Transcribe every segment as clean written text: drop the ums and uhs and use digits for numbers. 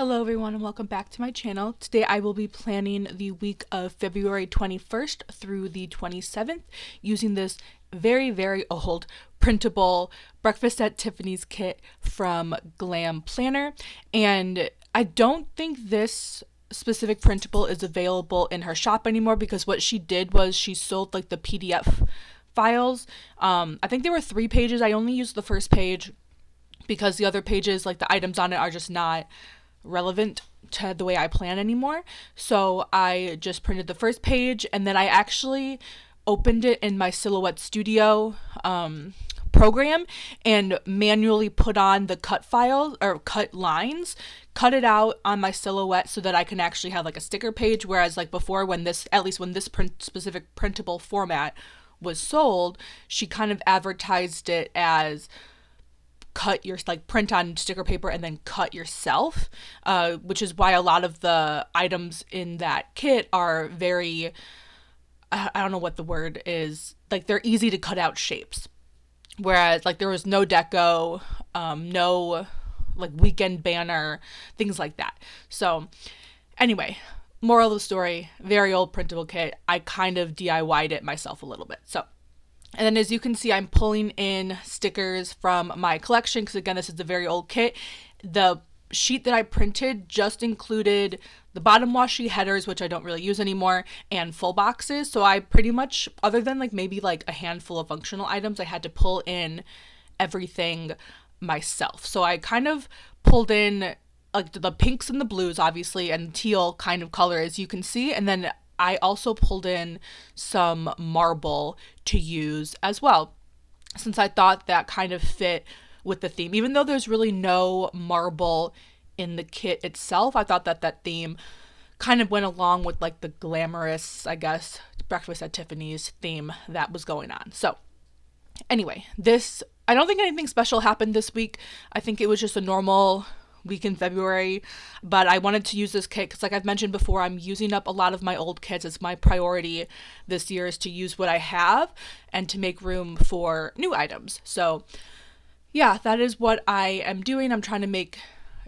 Hello everyone and welcome back to my channel. Today I will be planning the week of February 21st through the 27th using this very old printable Breakfast at Tiffany's kit from Glam Planner. And I don't think this specific printable is available in her shop anymore because what she did was she sold like the PDF files. I think there were 3 pages. I only used the first page because the other pages, like the items on it, are just not relevant to the way I plan anymore. So I just printed the first page and then I actually opened it in my Silhouette Studio program and manually put on the cut files or cut lines, cut it out on my Silhouette so that I can actually have like a sticker page. Whereas like before, when this specific printable format was sold, she kind of advertised it as print on sticker paper and then cut yourself, which is why a lot of the items in that kit are very, I don't know what the word is, like they're easy to cut out shapes. Whereas like there was no deco, no like weekend banner, things like that. So anyway, moral of the story, very old printable kit. I kind of DIY'd it myself a little bit. And then as you can see, I'm pulling in stickers from my collection because, again, this is a very old kit. The sheet that I printed just included the bottom washi headers, which I don't really use anymore, and full boxes. So I pretty much, other than like maybe like a handful of functional items, I had to pull in everything myself. So I kind of pulled in like the pinks and the blues, obviously, and teal kind of color, as you can see. And then I also pulled in some marble to use as well, since I thought that kind of fit with the theme. Even though there's really no marble in the kit itself, I thought that that theme kind of went along with like the glamorous, I guess, Breakfast at Tiffany's theme that was going on. So anyway, I don't think anything special happened this week. I think it was just a normal week in February, but I wanted to use this kit because, like I've mentioned before, I'm using up a lot of my old kits. It's my priority this year is to use what I have and to make room for new items. So yeah, that is what I am doing. I'm trying to make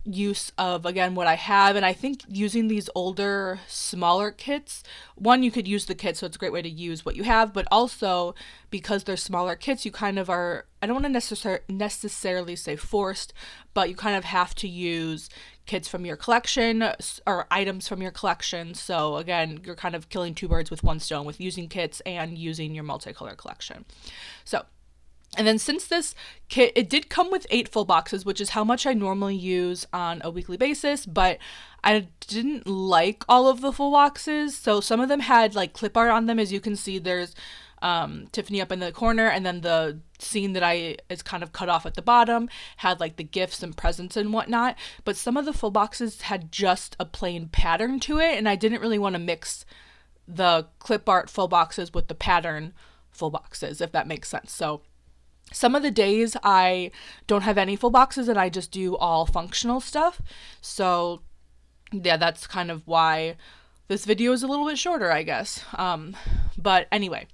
use of, again, what I have. And I think using these older, smaller kits, one, you could use the kit, so it's a great way to use what you have, but also because they're smaller kits, you kind of are, I don't want to necessarily say forced, but you kind of have to use kits from your collection or items from your collection. So again, you're kind of killing 2 birds with 1 stone with using kits and using your multicolor collection. And then since this kit, it did come with 8 full boxes, which is how much I normally use on a weekly basis, but I didn't like all of the full boxes. So some of them had like clip art on them. As you can see, there's Tiffany up in the corner, and then the scene that is kind of cut off at the bottom had like the gifts and presents and whatnot. But some of the full boxes had just a plain pattern to it, and I didn't really want to mix the clip art full boxes with the pattern full boxes, if that makes sense. So some of the days I don't have any full boxes and I just do all functional stuff. So yeah, that's kind of why this video is a little bit shorter, I guess. But anyway,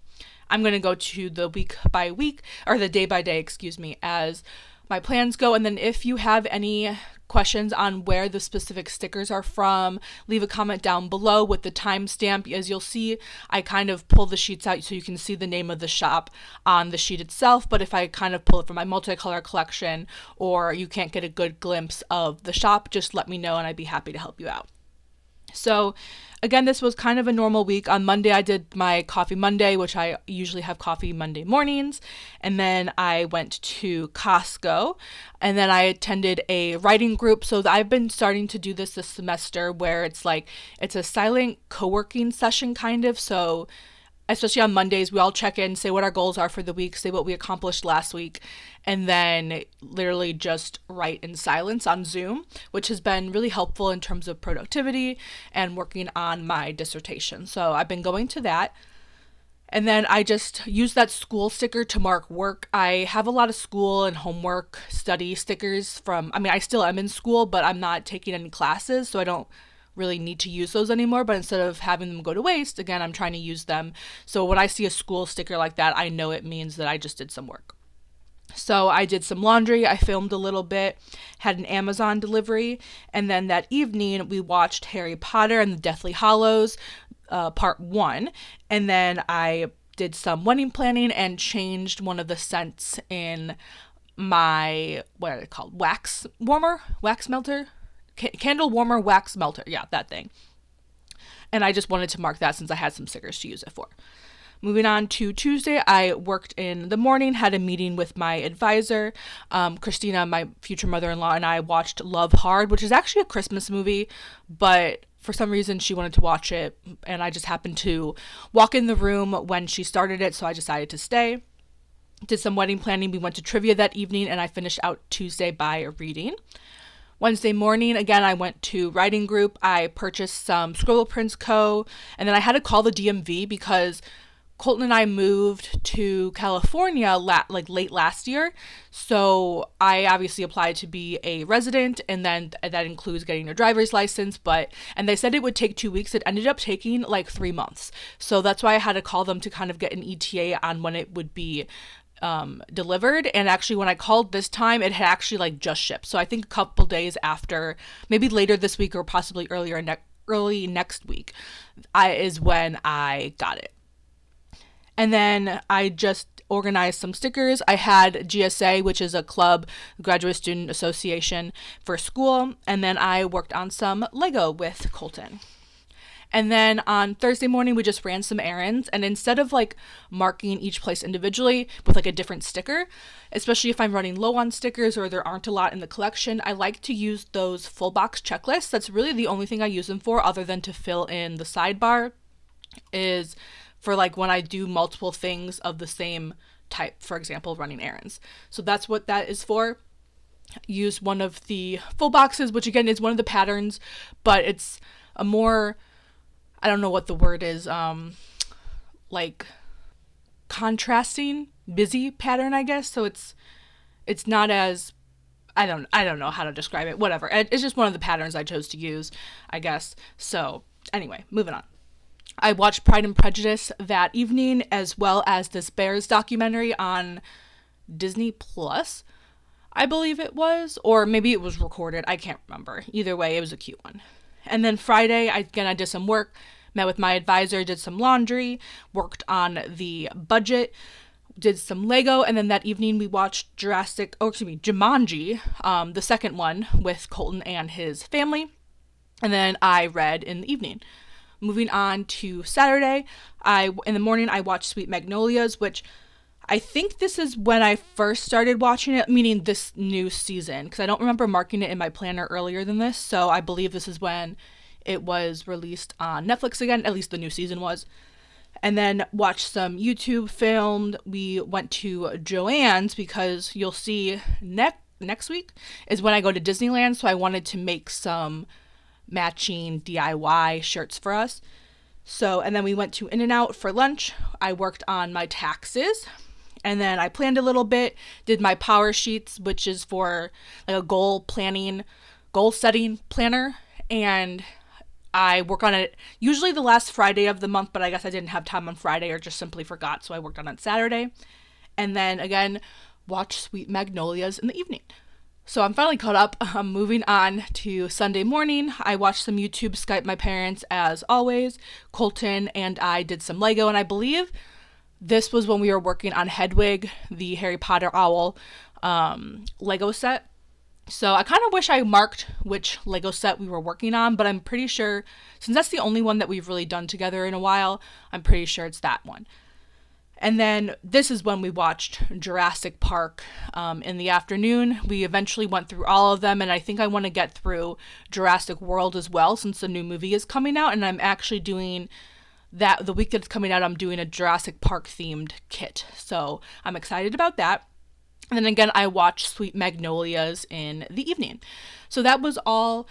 I'm going to go to the week by week, or the day by day, excuse me, as my plans go. And then if you have any questions on where the specific stickers are from, leave a comment down below with the timestamp. As you'll see, I kind of pull the sheets out so you can see the name of the shop on the sheet itself. But if I kind of pull it from my multicolor collection or you can't get a good glimpse of the shop, just let me know and I'd be happy to help you out. So again, this was kind of a normal week. On Monday, I did my Coffee Monday, which I usually have coffee Monday mornings. And then I went to Costco, and then I attended a writing group. So I've been starting to do this semester where it's a silent co-working session kind of. So especially on Mondays, we all check in, say what our goals are for the week, say what we accomplished last week, and then literally just write in silence on Zoom, which has been really helpful in terms of productivity and working on my dissertation. So I've been going to that. And then I just use that school sticker to mark work. I have a lot of school and homework study stickers I still am in school, but I'm not taking any classes, so I don't really need to use those anymore. But instead of having them go to waste, again, I'm trying to use them. So when I see a school sticker like that, I know it means that I just did some work. So I did some laundry, I filmed a little bit, had an Amazon delivery, and then that evening we watched Harry Potter and the Deathly Hallows, part 1, and then I did some wedding planning and changed one of the scents in my, what are they called, wax melter, candle warmer wax melter, yeah, that thing. And I just wanted to mark that since I had some stickers to use it for. Moving on to Tuesday, I worked in the morning, had a meeting with my advisor. Christina, my future mother-in-law, and I watched Love Hard, which is actually a Christmas movie, but for some reason she wanted to watch it, and I just happened to walk in the room when she started it, so I decided to stay. Did some wedding planning. We went to trivia that evening, and I finished out Tuesday by reading. Wednesday morning, again, I went to writing group. I purchased some Scroll Prints Co., and then I had to call the DMV because Colton and I moved to California late last year, so I obviously applied to be a resident, and then that includes getting a driver's license, and they said it would take 2 weeks. It ended up taking like 3 months, so that's why I had to call them to kind of get an ETA on when it would be delivered. And actually when I called this time, it had actually like just shipped, so I think a couple days after, maybe later this week or possibly early next week, is when I got it. And then I just organized some stickers. I had GSA, which is a club, Graduate Student Association, for school. And then I worked on some Lego with Colton. And then on Thursday morning, we just ran some errands. And instead of like marking each place individually with like a different sticker, especially if I'm running low on stickers or there aren't a lot in the collection, I like to use those full box checklists. That's really the only thing I use them for, other than to fill in the sidebar, is for like when I do multiple things of the same type, for example, running errands. So that's what that is for. Use one of the full boxes, which again is one of the patterns, but it's a more, I don't know what the word is, like contrasting, busy pattern, I guess. So it's not as, I don't know how to describe it, whatever. It's just one of the patterns I chose to use, I guess. So anyway, moving on. I watched Pride and Prejudice that evening, as well as this Bears documentary on Disney Plus, I believe it was, or maybe it was recorded. I can't remember. Either way, it was a cute one. And then Friday, I did some work, met with my advisor, did some laundry, worked on the budget, did some Lego, and then that evening we watched Jumanji, the second one, with Colton and his family. And then I read in the evening. Moving on to Saturday, in the morning I watched Sweet Magnolias, which I think this is when I first started watching it, meaning this new season, because I don't remember marking it in my planner earlier than this, so I believe this is when it was released on Netflix again, at least the new season was. And then watched some YouTube filmed. We went to Joann's because you'll see next week is when I go to Disneyland, so I wanted to make some matching DIY shirts for us. So, and then we went to In-N-Out for lunch. I worked on my taxes, and then I planned a little bit, did my power sheets, which is for like a goal setting planner, and I work on it usually the last Friday of the month, but I guess I didn't have time on Friday or just simply forgot, so I worked on it Saturday. And then again, watched Sweet Magnolias in the evening. So I'm finally caught up. I'm moving on to Sunday morning. I watched some YouTube, Skype my parents as always. Colton and I did some Lego, and I believe this was when we were working on Hedwig, the Harry Potter owl Lego set. So I kind of wish I marked which Lego set we were working on, but I'm pretty sure, since that's the only one that we've really done together in a while, I'm pretty sure it's that one. And then this is when we watched Jurassic Park in the afternoon. We eventually went through all of them, and I think I want to get through Jurassic World as well, since the new movie is coming out, and I'm actually doing that the week that it's coming out. I'm doing a Jurassic Park themed kit, so I'm excited about that. And then again, I watched Sweet Magnolias in the evening. So that was all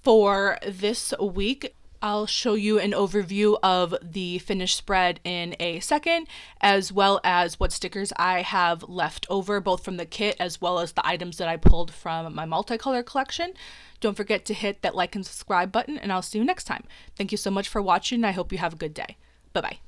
for this week. I'll show you an overview of the finished spread in a second, as well as what stickers I have left over, both from the kit as well as the items that I pulled from my multicolor collection. Don't forget to hit that like and subscribe button, and I'll see you next time. Thank you so much for watching, and I hope you have a good day. Bye-bye.